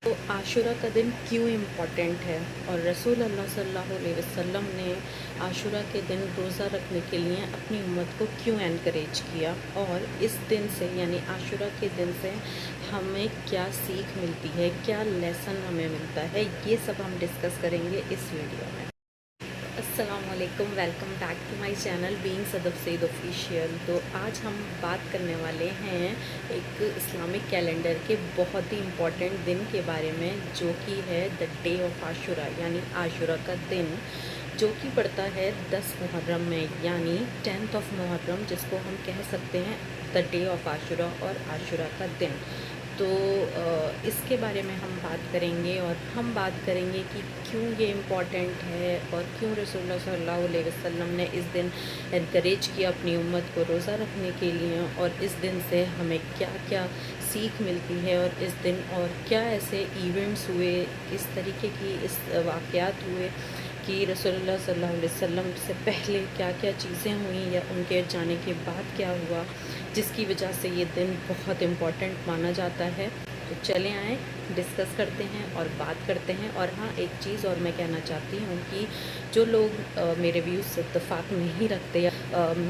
تو आशूरा का दिन क्यों इम्पोर्टेंट है और रसूल अल्लाह सल्लल्लाहु अलैहि वसल्लम ने आशूरा के दिन रोज़ा रखने के लिए अपनी उम्मत को क्यों एनकरेज किया और इस दिन से यानी आशूरा के दिन से हमें क्या सीख मिलती है, क्या लेसन हमें मिलता है, ये सब हम डिस्कस करेंगे इस वीडियो में। अस्सलाम वालेकुम, welcome back to my channel being Sadaf Saeed official. तो आज हम बात करने वाले हैं एक इस्लामिक कैलेंडर के बहुत ही इम्पॉर्टेंट दिन के बारे में, जो कि है द डे ऑफ आशूरा यानी आशूरा का दिन, जो कि पड़ता है 10 मुहर्रम में यानी 10th ऑफ मुहर्रम, जिसको हम कह सकते हैं द डे ऑफ आशूरा और आशूरा का दिन। तो इसके बारे में हम बात करेंगे और हम बात करेंगे कि क्यों ये इम्पॉर्टेंट है और क्यों रसूलुल्लाह सल्लल्लाहु अलैहि वसल्लम ने इस दिन एनकरेज किया अपनी उम्मत को रोज़ा रखने के लिए, और इस दिन से हमें क्या क्या सीख मिलती है, और इस दिन और क्या ऐसे इवेंट्स हुए, किस तरीके की इस वाक़यात हुए कि रसूलुल्लाह सल्लल्लाहु अलैहि वसल्लम से पहले क्या क्या चीज़ें हुई या उनके जाने के बाद क्या हुआ, जिसकी वजह से ये दिन बहुत इम्पॉर्टेंट माना जाता है। तो चले आएँ, डिस्कस करते हैं और बात करते हैं। और हाँ, एक चीज़ और मैं कहना चाहती हूँ कि जो लोग मेरे व्यूज़ से इत्तेफाक नहीं रखते या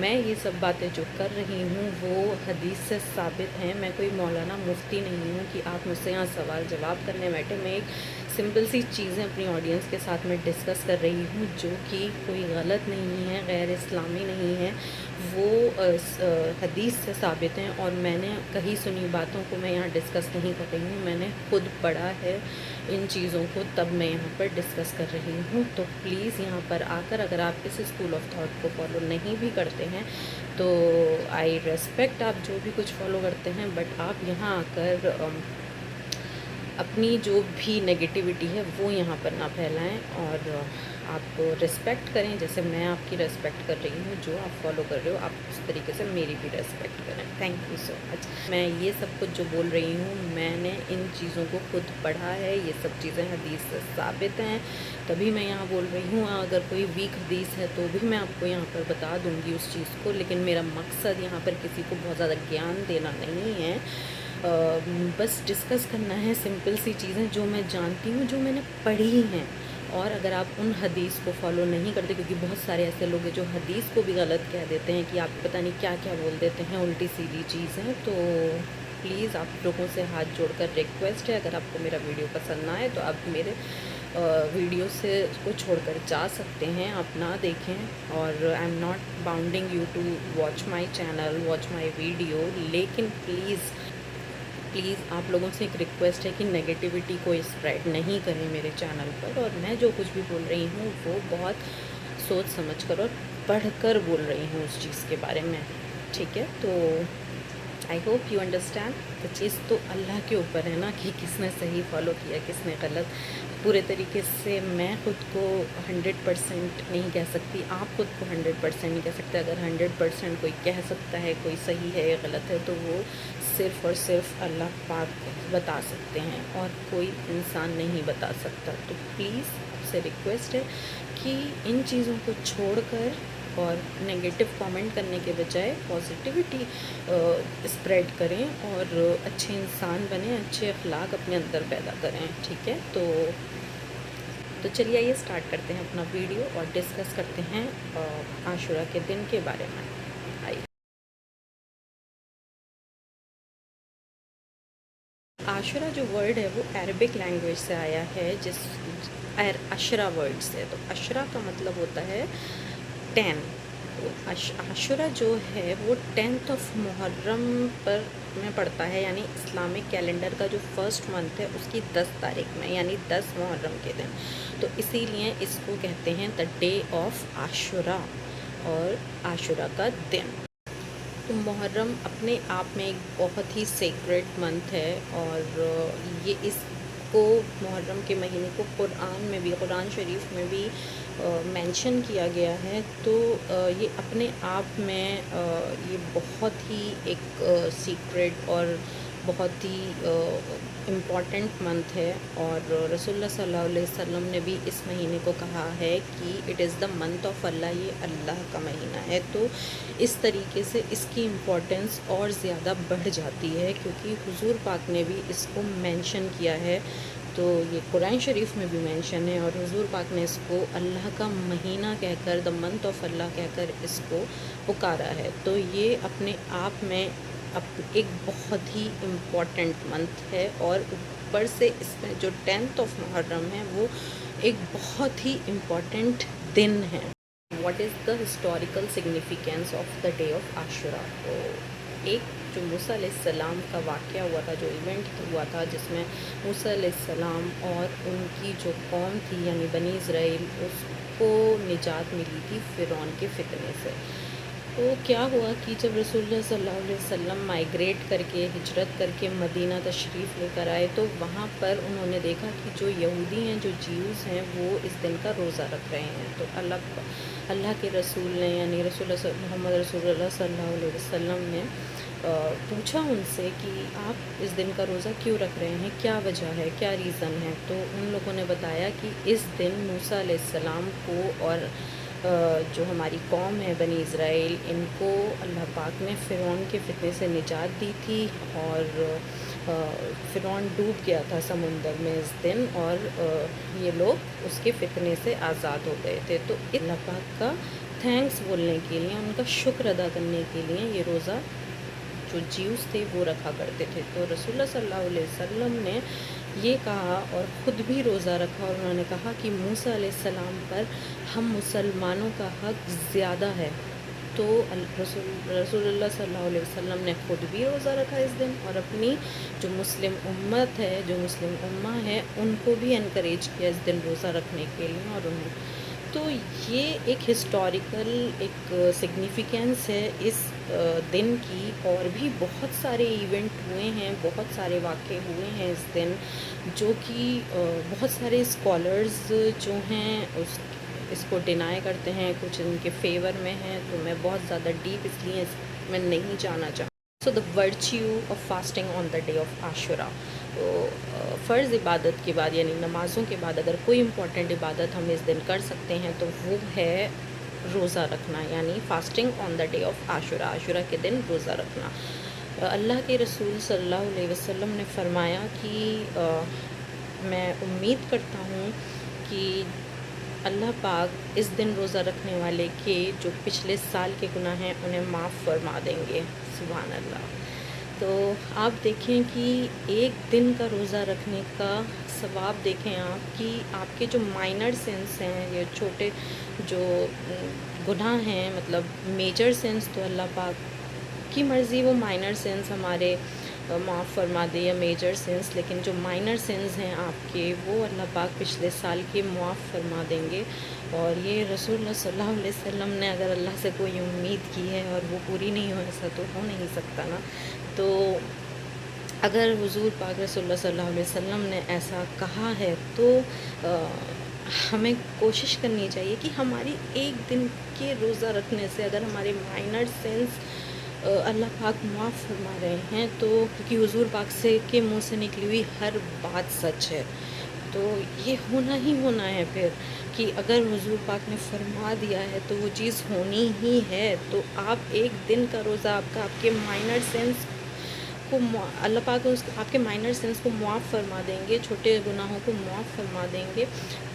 मैं ये सब बातें जो कर रही हूँ वो हदीस से साबित हैं। मैं कोई मौलाना मुफ्ती नहीं हूँ कि आप मुझसे यहाँ सवाल जवाब करने बैठे। मैं एक सिंपल सी चीज़ें अपनी ऑडियंस के साथ में डिस्कस कर रही हूँ, जो कि कोई गलत नहीं है, गैर इस्लामी नहीं है, वो हदीस से साबित हैं। और मैंने कहीं सुनी बातों को मैं यहाँ डिस्कस नहीं कर रही हूँ, मैंने खुद पढ़ा है इन चीज़ों को, तब मैं यहाँ पर डिस्कस कर रही हूँ। तो प्लीज़ यहाँ पर आकर अगर आप इस स्कूल ऑफ थॉट को फॉलो नहीं भी करते हैं तो आई रेस्पेक्ट आप जो भी कुछ फॉलो करते हैं, बट आप यहाँ आकर अपनी जो भी नेगेटिविटी है वो यहाँ पर ना फैलाएं और आप रिस्पेक्ट करें, जैसे मैं आपकी रिस्पेक्ट कर रही हूँ। जो आप फॉलो कर रहे हो आप उस तरीके से मेरी भी रिस्पेक्ट करें। Thank you so much. मैं ये सब कुछ जो बोल रही हूँ मैंने इन चीज़ों को खुद पढ़ा है, ये सब चीज़ें हदीस से साबित हैं, तभी मैं यहाँ बोल रही हूँ। अगर कोई वीक हदीस है तो भी मैं आपको यहाँ पर बता दूँगी उस चीज़ को, लेकिन मेरा मकसद यहाँ पर किसी को बहुत ज़्यादा ज्ञान देना नहीं है, बस डिस्कस करना है सिंपल सी चीज़ें जो मैं जानती हूँ, जो मैंने पढ़ी हैं। और अगर आप उन हदीस को फॉलो नहीं करते, क्योंकि बहुत सारे ऐसे लोग हैं जो हदीस को भी गलत कह देते हैं कि आप पता नहीं क्या क्या बोल देते हैं, उल्टी सीधी चीज़ें, तो प्लीज़ आप लोगों से हाथ जोड़कर रिक्वेस्ट है, अगर आपको मेरा वीडियो पसंद ना आए तो आप मेरे वीडियो से को छोड़कर जा सकते हैं, आप ना देखें। और I am not bounding you to watch my channel, watch my video, लेकिन प्लीज़ आप लोगों से एक रिक्वेस्ट है कि नेगेटिविटी को स्प्रेड नहीं करें मेरे चैनल पर। और मैं जो कुछ भी बोल रही हूँ वो बहुत सोच समझ कर और पढ़ कर बोल रही हूँ उस चीज़ के बारे में, ठीक है। तो आई होप यू अंडरस्टैंड। तो चीज़ तो अल्लाह के ऊपर है ना कि किसने सही फॉलो किया किसने गलत। पूरे तरीके से मैं ख़ुद को 100% नहीं कह सकती, आप ख़ुद को 100% नहीं कह सकते। अगर 100% कोई कह सकता है कोई सही है या गलत है तो वो सिर्फ़ और सिर्फ अल्लाह पाक बता सकते हैं और कोई इंसान नहीं बता सकता। तो प्लीज़ आपसे रिक्वेस्ट है कि इन चीज़ों को छोड़कर और नेगेटिव कमेंट करने के बजाय पॉजिटिविटी स्प्रेड करें और अच्छे इंसान बने, अच्छे अखलाक अपने अंदर पैदा करें, ठीक है। तो चलिए आइए स्टार्ट करते हैं अपना वीडियो और डिस्कस करते हैं आशूरा के दिन के बारे में। आइए। आशूरा जो वर्ड है वो अरबिक लैंग्वेज से आया है, अशरा वर्ड से। तो अशरा का मतलब होता है 10। तो आशूरा जो है वो 10th ऑफ मुहर्रम पर में पड़ता है, यानी इस्लामिक कैलेंडर का जो फर्स्ट मंथ है उसकी 10 तारीख में, यानी 10 मुहर्रम के दिन। तो इसीलिए इसको कहते हैं द डे ऑफ आशूरा और आशूरा का दिन। तो मुहर्रम अपने आप में एक बहुत ही सेक्रेट मंथ है, और ये इसको मुहर्रम के महीने को कुरान में भी, कुरान शरीफ में भी मेंशन किया गया है। तो ये अपने आप में ये बहुत ही एक सीक्रेट और बहुत ही इम्पॉर्टेंट मंथ है। और रसूलुल्लाह सल्लल्लाहु अलैहि वसल्लम ने भी इस महीने को कहा है कि it is the month of Allah, ये अल्लाह का महीना है। तो इस तरीके से इसकी इम्पोर्टेंस और ज़्यादा बढ़ जाती है, क्योंकि हुजूर पाक ने भी इसको मेंशन किया है تو یہ قرآن شریف میں بھی مینشن ہے، اور حضور پاک نے اس کو اللہ کا مہینہ کہہ کر، دا منتھ آف اللہ کہہ کر اس کو پکارا ہے۔ تو یہ اپنے آپ میں ایک بہت ہی امپورٹنٹ منتھ ہے، اور اوپر سے اس میں جو 10th آف محرم ہے وہ ایک بہت ہی امپورٹنٹ دن ہے۔ What is the historical significance of the day of Ashura? تو ایک جو موسیٰ علیہ السلام کا واقعہ ہوا تھا، جو ایونٹ ہوا تھا، جس میں موسیٰ علیہ السلام اور ان کی جو قوم تھی یعنی بنی اسرائیل، اس کو نجات ملی تھی فرعون کے فتنے سے۔ تو کیا ہوا کہ جب رسول اللہ صلی اللہ علیہ وسلم مائیگریٹ کر کے، ہجرت کر کے مدینہ تشریف لے کر آئے، تو وہاں پر انہوں نے دیکھا کہ جو یہودی ہیں، جو جیوز ہیں، وہ اس دن کا روزہ رکھ رہے ہیں۔ تو اللہ کے رسول نے، یعنی محمد رسول اللہ صلی اللہ علیہ وسلم نے پوچھا ان سے کہ آپ اس دن کا روزہ کیوں رکھ رہے ہیں، کیا وجہ ہے، کیا ریزن ہے؟ تو ان لوگوں نے بتایا کہ اس دن موسیٰ علیہ السلام کو اور جو ہماری قوم ہے بنی اسرائیل، ان کو اللہ پاک نے فرعون کے فتنے سے نجات دی تھی، اور فرعون ڈوب گیا تھا سمندر میں اس دن، اور یہ لوگ اس کے فتنے سے آزاد ہو گئے تھے۔ تو اللہ پاک کا تھینکس بولنے کے لیے، ان کا شکر ادا کرنے کے لیے یہ روزہ جو جیوز تھے وہ رکھا کرتے تھے۔ تو رسول اللہ صلی اللہ علیہ وسلم نے یہ کہا اور خود بھی روزہ رکھا، اور انہوں نے کہا کہ موسیٰ علیہ السلام پر ہم مسلمانوں کا حق زیادہ ہے۔ تو رسول اللہ صلی اللہ علیہ وسلم نے خود بھی روزہ رکھا اس دن، اور اپنی جو مسلم امت ہے، جو مسلم امہ ہے، ان کو بھی انکریج کیا اس دن روزہ رکھنے کے لیے، اور انہیں تو یہ ایک ہسٹوریکل ایک سگنیفیکینس ہے اس دن کی، اور بھی بہت سارے ایونٹ ہوئے ہیں، بہت سارے واقعے ہوئے ہیں اس دن، جو کہ بہت سارے اسکالرز جو ہیں اس کو ڈینائی کرتے ہیں، کچھ ان کے فیور میں ہیں، تو میں بہت زیادہ ڈیپ اس لیے اس میں نہیں جانا چاہوں۔ So the virtue of fasting on the day of Ashura. تو فرض عبادت کے بعد، یعنی نمازوں کے بعد، اگر کوئی امپورٹنٹ عبادت ہم اس دن کر سکتے ہیں تو وہ ہے روزہ رکھنا، یعنی fasting on the day of Ashura, عاشورہ کے دن روزہ رکھنا۔ اللہ کے رسول صلی اللہ علیہ وسلم نے فرمایا کہ میں امید کرتا ہوں کہ اللہ پاک اس دن روزہ رکھنے والے کے جو پچھلے سال کے گناہ ہیں انہیں معاف فرما دیں گے۔ سبحان اللہ۔ تو آپ دیکھیں کہ ایک دن کا روزہ رکھنے کا ثواب دیکھیں آپ، کہ آپ کے جو مائنر سینس ہیں، یا چھوٹے جو گناہ ہیں، مطلب میجر سینس تو اللہ پاک کی مرضی وہ مائنر سینس ہمارے معاف فرما دے، یا میجر سینس، لیکن جو مائنر سینس ہیں آپ کے، وہ اللہ پاک پچھلے سال کے معاف فرما دیں گے۔ اور یہ رسول اللہ صلی اللہ علیہ وسلم نے اگر اللہ سے کوئی امید کی ہے اور وہ پوری نہیں ہو، ایسا تو ہو نہیں سکتا نا۔ تو اگر حضور پاک رسول اللہ صلی اللہ علیہ وسلم نے ایسا کہا ہے تو ہمیں کوشش کرنی چاہیے کہ ہماری ایک دن کے روزہ رکھنے سے اگر ہمارے مائنر سینس اللہ پاک معاف فرما رہے ہیں، تو کیونکہ حضور پاک سے کے منہ سے نکلی ہوئی ہر بات سچ ہے، تو یہ ہونا ہی ہونا ہے پھر، کہ اگر حضور پاک نے فرما دیا ہے تو وہ چیز ہونی ہی ہے۔ تو آپ ایک دن کا روزہ آپ کے مائنر سینس کو اللہ پاک آپ کے مائنر سینس کو معاف فرما دیں گے، چھوٹے گناہوں کو معاف فرما دیں گے،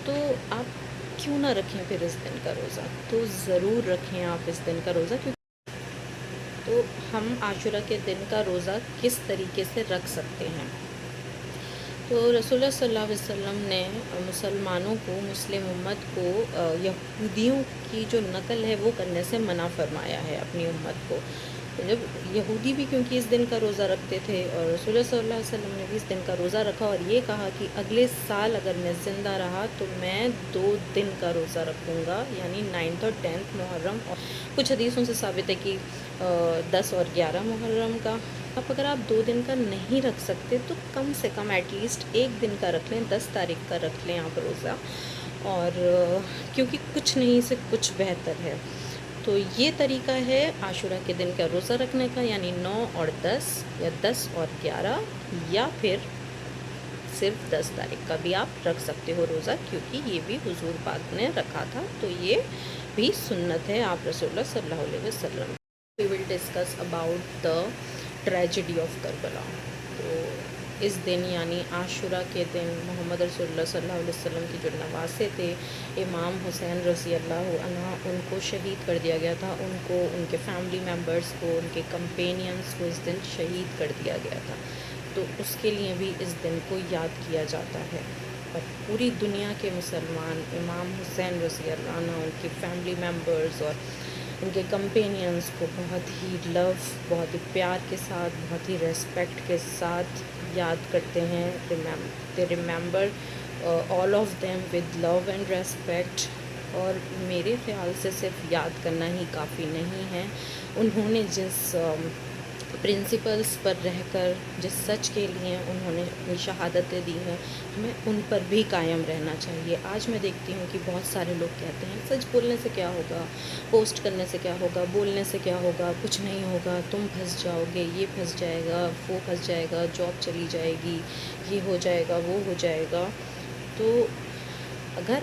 تو آپ کیوں نہ رکھیں پھر اس دن کا روزہ؟ تو ضرور رکھیں آپ اس دن کا روزہ۔ تو ہم عاشورہ کے دن کا روزہ کس طریقے سے رکھ سکتے ہیں؟ تو رسول اللہ صلی اللہ علیہ وسلم نے مسلمانوں کو، مسلم امت کو یہودیوں کی جو نقل ہے وہ کرنے سے منع فرمایا ہے اپنی امت کو۔ جب یہودی بھی کیونکہ اس دن کا روزہ رکھتے تھے، اور رسول اللہ صلی اللہ علیہ وسلم نے بھی اس دن کا روزہ رکھا، اور یہ کہا کہ اگلے سال اگر میں زندہ رہا تو میں 2 دن کا روزہ رکھوں گا، یعنی 9th اور 10th محرم، اور کچھ حدیثوں سے ثابت ہے کہ 10 اور 11 محرم کا۔ اب اگر آپ 2 دن کا نہیں رکھ سکتے تو کم سے کم ایٹ لیسٹ 1 دن کا رکھ لیں، 10 تاریخ کا رکھ لیں آپ روزہ، اور کیونکہ کچھ نہیں سے کچھ بہتر ہے۔ تو یہ طریقہ ہے عاشورہ کے دن کا روزہ رکھنے کا، یعنی 9 اور 10، یا 10 اور 11، یا پھر صرف 10 تاریخ کا بھی آپ رکھ سکتے ہو روزہ، کیونکہ یہ بھی حضور پاک نے رکھا تھا، تو یہ بھی سنت ہے آپ رسول اللہ صلی اللہ علیہ وسلم۔ We will discuss about the tragedy of Karbala. تو इस दिन यानी आशुरा के दिन मोहम्मद रसूलुल्लाह सल्लल्लाहु अलैहि वसल्लम के जो नवासे थे इमाम हुसैन रज़ी अल्लाह अन्हु, उनको शहीद कर दिया गया था। उनको, उनके फैमिली मेम्बर्स को, उनके कंपेनियंस को इस दिन शहीद कर दिया गया था। तो उसके लिए भी इस दिन को याद किया जाता है। और पूरी दुनिया के मुसलमान इमाम हुसैन रज़ी अल्लाह अन्हु, उनके फैमिली मेम्बर्स और उनके कंपेनियंस को बहुत ही लव, बहुत ही प्यार के साथ, बहुत ही रेस्पेक्ट के साथ याद करते हैं। They remember all of them with love and respect. और मेरे ख़्याल से सिर्फ याद करना ही काफ़ी नहीं है। उन्होंने जिस प्रिंसिपल्स पर रहकर, जिस सच के लिए उन्होंने अपनी शहादतें दी हैं, हमें उन पर भी कायम रहना चाहिए। आज मैं देखती हूँ कि बहुत सारे लोग कहते हैं सच बोलने से क्या होगा, पोस्ट करने से क्या होगा, बोलने से क्या होगा, कुछ नहीं होगा, तुम फंस जाओगे, ये फंस जाएगा, वो फंस जाएगा, जॉब चली जाएगी, ये हो जाएगा, वो हो जाएगा। तो अगर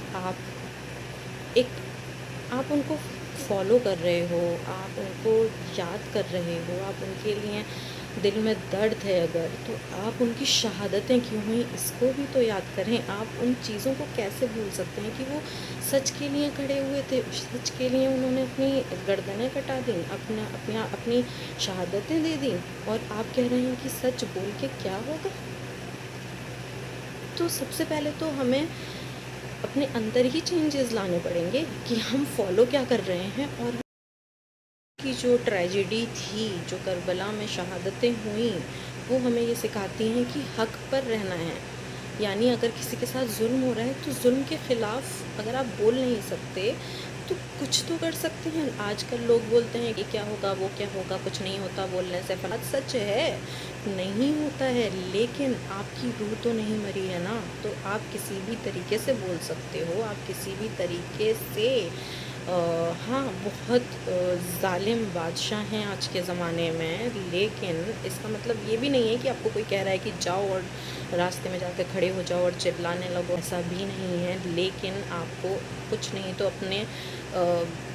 आप उनको फॉलो कर रहे हो, आप उनको याद कर रहे हो, आप उनके लिए दिल में दर्द है अगर, तो आप उनकी शहादतें क्यों हुई इसको भी तो याद करें। आप उन चीज़ों को कैसे भूल सकते हैं कि वो सच के लिए खड़े हुए थे, सच के लिए उन्होंने अपनी गर्दनें कटा दी, अपनी शहादतें दे दी, और आप कह रहे हैं कि सच बोल के क्या होगा। तो सबसे पहले तो हमें अपने अंदर ही चेंजेस लाने पड़ेंगे कि हम फॉलो क्या कर रहे हैं। और की जो ट्रेजेडी थी, जो करबला में शहादतें हुई, वो हमें ये सिखाती हैं कि हक़ पर रहना है। यानी अगर किसी के साथ जुल्म हो रहा है तो जुल्म के ख़िलाफ़ अगर आप बोल नहीं सकते तो कुछ तो कर सकते हैं। आजकल लोग बोलते हैं कि क्या होगा, वो क्या होगा, कुछ नहीं होता बोलने से। बात सच है, नहीं होता है, लेकिन आपकी रूह तो नहीं मरी है ना। तो आप किसी भी तरीके से बोल सकते हो, आप किसी भी तरीके से हाँ, बहुत ज़ालिम बादशाह हैं आज के ज़माने में, लेकिन इसका मतलब ये भी नहीं है कि आपको कोई कह रहा है कि जाओ और रास्ते में जाकर खड़े हो जाओ और चिल्लाने लगो, ऐसा भी नहीं है। लेकिन आपको कुछ नहीं तो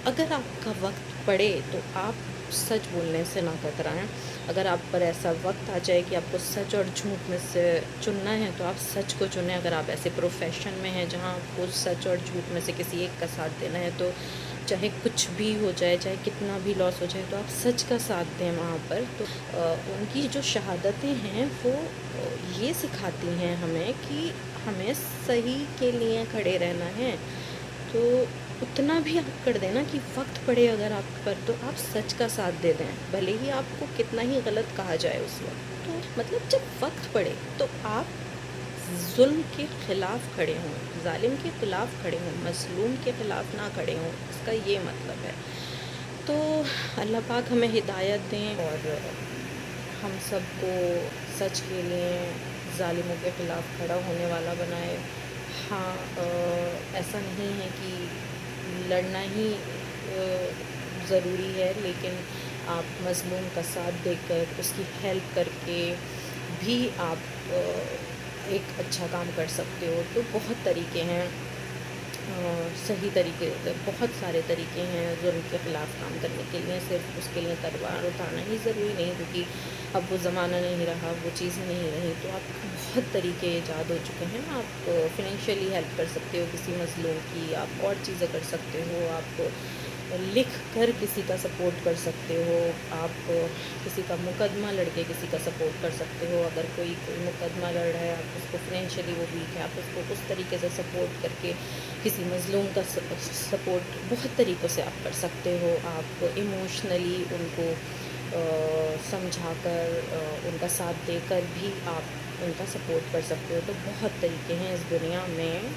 अगर आपका वक्त पड़े तो आप सच बोलने से ना कतराएं। अगर आप पर ऐसा वक्त आ जाए कि आपको सच और झूठ में से चुनना है तो आप सच को चुनें। अगर आप ऐसे प्रोफेशन में हैं जहां आपको सच और झूठ में से किसी एक का साथ देना है, तो चाहे कुछ भी हो जाए, चाहे कितना भी लॉस हो जाए, तो आप सच का साथ दें वहाँ पर। तो उनकी जो शहादतें हैं वो ये सिखाती हैं हमें कि हमें सही के लिए खड़े रहना है। तो उतना भी आप कर देना कि वक्त पड़े अगर आप पर, तो आप सच का साथ दे दें, भले ही आपको कितना ही गलत कहा जाए उस वक्त। तो मतलब जब वक्त पड़े तो आप जुल्म के ख़िलाफ़ खड़े हों, जालिम के ख़िलाफ़ खड़े हों, मज़लूम के ख़िलाफ़ ना खड़े हों, इसका ये मतलब है। तो अल्लाह पाक हमें हिदायत दें और हम सबको सच के लिए ज़ालिमों के ख़िलाफ़ खड़ा होने वाला बनाए। हाँ, ऐसा नहीं है कि लड़ना ही ज़रूरी है, लेकिन आप मज़लूम का साथ देकर, उसकी हेल्प करके भी आप एक अच्छा काम कर सकते हो। तो बहुत तरीके हैं, सही तरीके, बहुत सारे तरीके हैं जुल्म के ख़िलाफ़ काम करने के लिए। सिर्फ उसके लिए तलवार उठाना ही ज़रूरी नहीं, क्योंकि अब वो ज़माना नहीं रहा, वो चीज़ें नहीं रही। तो आप बहुत तरीके ईजाद हो चुके हैं। आप फ़ाइनेंशियली हेल्प कर सकते हो किसी मज़लूम की, आप और चीज़ें कर सकते हो, आप लिख कर किसी का सपोर्ट कर सकते हो, आप किसी का मुकदमा लड़के किसी का सपोर्ट कर सकते हो। अगर कोई मुकदमा लड़ रहा है, आप उसको फ़ाइनेंशियली वो वीक है, आप उसको उस तरीके से सपोर्ट करके किसी मज़लूम का सपोर्ट बहुत तरीक़ों से आप कर सकते हो। आप इमोशनली उनको समझाकर, उनका साथ देकर भी आप उनका सपोर्ट कर सकते हो। तो बहुत तरीके हैं इस दुनिया में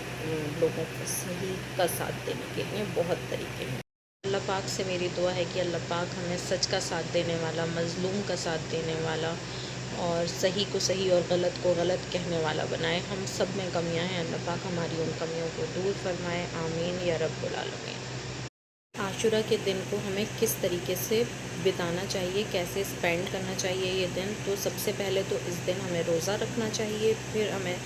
लोगों को सही का साथ देने के लिए, बहुत तरीके हैं। अल्लाह पाक से मेरी दुआ है कि अल्लाह पाक हमें सच का साथ देने वाला, मज़लूम का साथ देने वाला और सही को सही और गलत को गलत कहने वाला बनाए। हम सब में कमियां हैं, अल्लाह पाक हमारी उन कमियों को दूर फरमाए, आमीन या रब्बुल आलमीन। आशुरा के दिन को हमें किस तरीके से बिताना चाहिए, कैसे स्पेंड करना चाहिए ये दिन। तो सबसे पहले तो इस दिन हमें रोज़ा रखना चाहिए, फिर हमें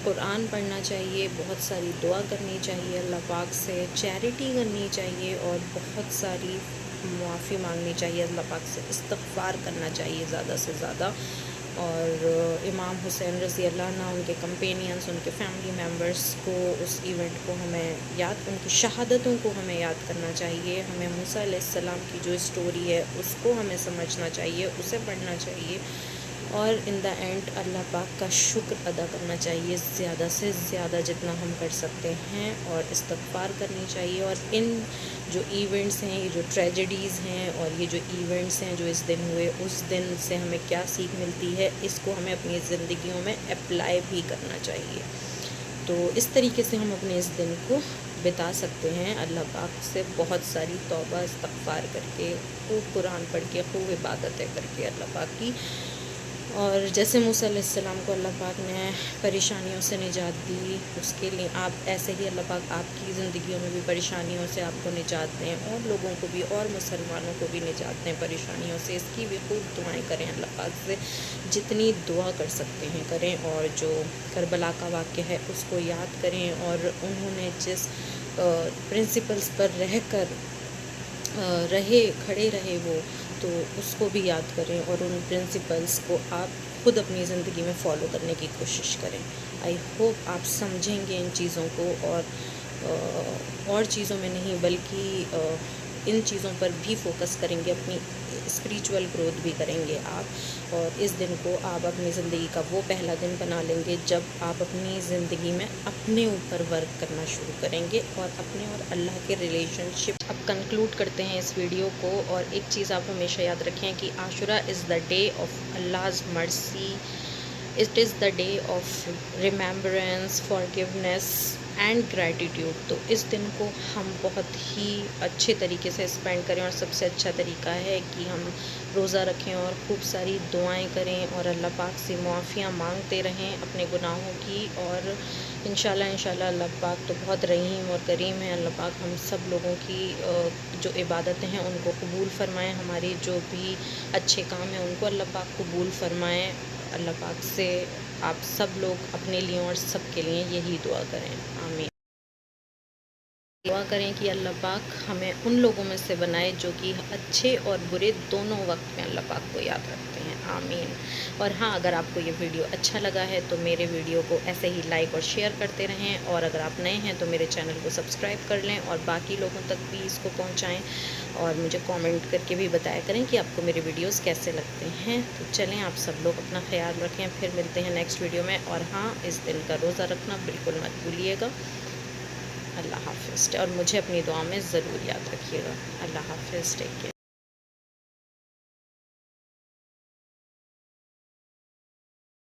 कुरान पढ़ना चाहिए, बहुत सारी दुआ करनी चाहिए, अल्लाह पाक से चैरिटी करनी चाहिए और बहुत सारी मुआफ़ी मांगनी चाहिए, अल्लाह पाक से इस्तग़फ़ार करना चाहिए ज़्यादा से ज़्यादा। اور امام حسین رضی اللہ عنہ، ان کے کمپینینس، ان کے فیملی ممبرس کو، اس ایونٹ کو ہمیں یاد، ان کی شہادتوں کو ہمیں یاد کرنا چاہیے. ہمیں موسیٰ علیہ السلام کی جو اسٹوری ہے اس کو ہمیں سمجھنا چاہیے، اسے پڑھنا چاہیے، اور ان دا اینڈ اللہ پاک کا شکر ادا کرنا چاہیے زیادہ سے زیادہ جتنا ہم کر سکتے ہیں، اور استغفار کرنی چاہیے. اور ان جو ایونٹس ہیں، یہ جو ٹریجڈیز ہیں اور یہ جو ایونٹس ہیں جو اس دن ہوئے، اس دن سے ہمیں کیا سیکھ ملتی ہے، اس کو ہمیں اپنی زندگیوں میں اپلائی بھی کرنا چاہیے. تو اس طریقے سے ہم اپنے اس دن کو بتا سکتے ہیں، اللہ پاک سے بہت ساری توبہ استغفار کر کے، خوب قرآن پڑھ کے، خوب عبادتیں کر کے اللہ پاک کی. اور جیسے موسیٰ علیہ السلام کو اللہ پاک نے پریشانیوں سے نجات دی، اس کے لیے آپ ایسے ہی اللہ پاک آپ کی زندگیوں میں بھی پریشانیوں سے آپ کو نجات دیں، اور لوگوں کو بھی، اور مسلمانوں کو بھی نجات دیں پریشانیوں سے. اس کی بھی خوب دعائیں کریں اللہ پاک سے، جتنی دعا کر سکتے ہیں کریں. اور جو کربلا کا واقعہ ہے اس کو یاد کریں، اور انہوں نے جس پرنسپلس پر رہ کر کھڑے رہے وہ، تو اس کو بھی یاد کریں، اور ان پرنسپلس کو آپ خود اپنی زندگی میں فالو کرنے کی کوشش کریں. آئی ہوپ آپ سمجھیں گے ان چیزوں کو، اور چیزوں میں نہیں بلکہ ان چیزوں پر بھی فوکس کریں گے، اپنی اسپریچول گروتھ بھی کریں گے آپ. اور اس دن کو آپ اپنی زندگی کا وہ پہلا دن بنا لیں گے جب آپ اپنی زندگی میں اپنے اوپر ورک کرنا شروع کریں گے، اور اپنے اور اللہ کے ریلیشن شپ. اب کنکلوڈ کرتے ہیں اس ویڈیو کو، اور ایک چیز آپ ہمیشہ یاد رکھیں کہ Ashura is the day of Allah's mercy. It is the day of remembrance, forgiveness and gratitude. تو اس دن کو ہم بہت ہی اچھے طریقے سے اسپینڈ کریں، اور سب سے اچھا طریقہ ہے کہ ہم روزہ رکھیں اور خوب ساری دعائیں کریں، اور اللہ پاک سے معافیاں مانگتے رہیں اپنے گناہوں کی. اور انشاءاللہ اللہ پاک تو بہت رحیم اور کریم ہے. اللہ پاک ہم سب لوگوں کی جو عبادتیں ہیں ان کو قبول فرمائیں، ہماری جو بھی اچھے کام ہیں ان کو اللہ پاک قبول فرمائیں. اللہ پاک سے آپ سب لوگ اپنے لیے اور سب کے لیے یہی دعا کریں. آمین. دعا کریں کہ اللہ پاک ہمیں ان لوگوں میں سے بنائے جو کہ اچھے اور برے دونوں وقت میں اللہ پاک کو یاد رکھتے ہیں. آمین. اور ہاں، اگر آپ کو یہ ویڈیو اچھا لگا ہے تو میرے ویڈیو کو ایسے ہی لائک اور شیئر کرتے رہیں، اور اگر آپ نئے ہیں تو میرے چینل کو سبسکرائب کر لیں، اور باقی لوگوں تک بھی اس کو پہنچائیں، اور مجھے کامنٹ کر کے بھی بتایا کریں کہ آپ کو میرے ویڈیوز کیسے لگتے ہیں. تو چلیں، آپ سب لوگ اپنا خیال رکھیں، پھر ملتے ہیں نیکسٹ ویڈیو میں. اور ہاں، اس دن کا روزہ رکھنا بالکل مت بھولیے گا. اللہ حافظ. اور مجھے اپنی دعا میں ضرور یاد رکھیے گا. اللہ حافظ. Take care.